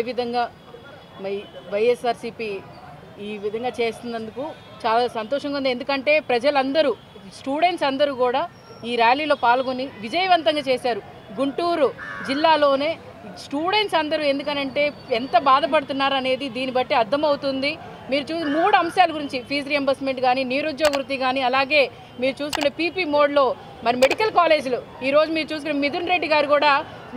విధంగా వైఎస్ఆర్సీపీ ఈ విధంగా చేస్తున్నందుకు చాలా సంతోషంగా ఉంది. ఎందుకంటే ప్రజలందరూ, స్టూడెంట్స్ అందరూ కూడా ఈ ర్యాలీలో పాల్గొని విజయవంతంగా చేశారు. గుంటూరు జిల్లాలోనే స్టూడెంట్స్ అందరూ ఎందుకనంటే ఎంత బాధపడుతున్నారు అనేది దీన్ని బట్టి అర్థమవుతుంది. మీరు 3 అంశాల గురించి, ఫీజు రియంబర్స్మెంట్ కానీ, నిరుద్యోగ వృత్తి కానీ, అలాగే మీరు చూసుకునే పీపీ మోడ్లో మరి మెడికల్ కాలేజీలు ఈరోజు మీరు చూసుకునే మిథున్ రెడ్డి గారు కూడా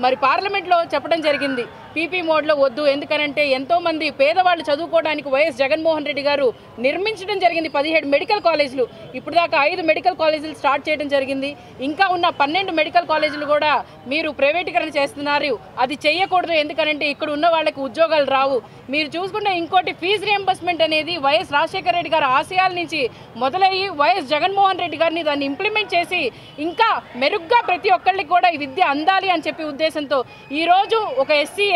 మరి పార్లమెంట్లో చెప్పడం జరిగింది, పీపీ మోడ్లో వద్దు. ఎందుకనంటే ఎంతోమంది పేదవాళ్ళు చదువుకోవడానికి వైఎస్ జగన్మోహన్ రెడ్డి గారు నిర్మించడం జరిగింది 17 మెడికల్ కాలేజీలు. ఇప్పుడు దాకా 5 మెడికల్ కాలేజీలు స్టార్ట్ చేయడం జరిగింది. ఇంకా ఉన్న 12 మెడికల్ కాలేజీలు కూడా మీరు ప్రైవేటీకరణ చేస్తున్నారు. అది చేయకూడదు. ఎందుకనంటే ఇక్కడ ఉన్న వాళ్ళకి ఉద్యోగాలు రావు. మీరు చూసుకుంటే ఇంకోటి, ఫీజు రియంబర్స్మెంట్ అనేది వైఎస్ రాజశేఖర రెడ్డి గారి ఆశయాల నుంచి మొదలయ్యి వైఎస్ జగన్మోహన్ రెడ్డి గారిని దాన్ని ఇంప్లిమెంట్ చేసి ఇంకా మెరుగ్గా ప్రతి ఒక్కళ్ళకి కూడా ఈ విద్య అందాలి అని చెప్పి ఉద్దేశంతో ఈరోజు ఒక ఎస్సీ,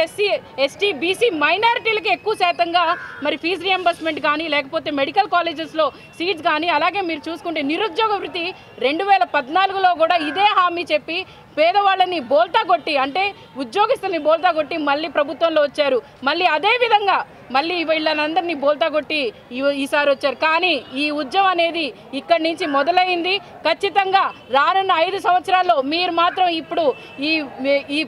ఎస్టీ, బీసీ మైనారిటీలకి ఎక్కువ శాతంగా మరి ఫీజు రియంబర్స్మెంట్ కానీ, లేకపోతే మెడికల్ కాలేజెస్లో సీట్స్ కానీ, అలాగే మీరు చూసుకుంటే నిరుద్యోగ వృత్తి 2014లో కూడా ఇదే హామీ చెప్పి పేదవాళ్ళని బోల్తా కొట్టి, అంటే ఉద్యోగస్తుల్ని బోల్తా కొట్టి మళ్ళీ ప్రభుత్వంలో వచ్చారు. మళ్ళీ అదే విధంగా మళ్ళీ వీళ్ళనందరినీ బోల్తా కొట్టి ఈసారి వచ్చారు. కానీ ఈ ఉద్యమం అనేది ఇక్కడి నుంచి మొదలైంది. ఖచ్చితంగా రానున్న 5 సంవత్సరాల్లో మీరు మాత్రం ఇప్పుడు ఈ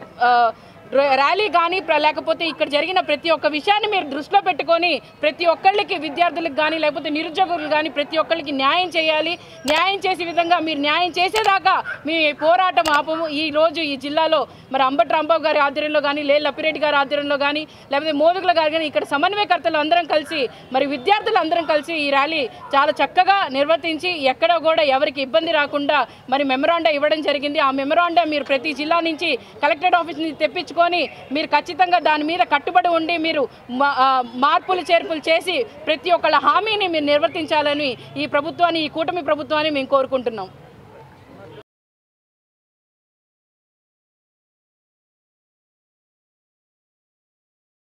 ర్యాలీ కానీ, లేకపోతే ఇక్కడ జరిగిన ప్రతి ఒక్క విషయాన్ని మీరు దృష్టిలో పెట్టుకొని ప్రతి ఒక్కళ్ళకి, విద్యార్థులకు కానీ, లేకపోతే నిరుద్యోగులకు కానీ ప్రతి ఒక్కళ్ళకి న్యాయం చేయాలి. న్యాయం చేసే విధంగా మీరు న్యాయం చేసేదాకా మీ పోరాటం ఆపము. ఈరోజు ఈ జిల్లాలో మరి అంబటి రాంబాబు గారి ఆధ్వర్యంలో కానీ, లప్పిరెడ్డి గారి ఆధ్వర్యంలో కానీ, లేకపోతే మోదుగుల గారు కానీ, ఇక్కడ సమన్వయకర్తలు అందరం కలిసి, మరి విద్యార్థులు అందరం కలిసి ఈ ర్యాలీ చాలా చక్కగా నిర్వర్తించి ఎక్కడ కూడా ఎవరికి ఇబ్బంది రాకుండా మరి మెమరాండా ఇవ్వడం జరిగింది. ఆ మెమరాండా మీరు ప్రతి జిల్లా నుంచి కలెక్టరేట్ ఆఫీస్ నుంచి తెప్పించుకొని మీరు ఖచ్చితంగా దాని మీద కట్టుబడి ఉండి మీరు మార్పులు చేర్పులు చేసి ప్రతి ఒక్కళ్ళ హామీని మీరు నిర్వర్తించాలని ఈ ప్రభుత్వాన్ని, ఈ కూటమి ప్రభుత్వాన్ని మేము కోరుకుంటున్నాం.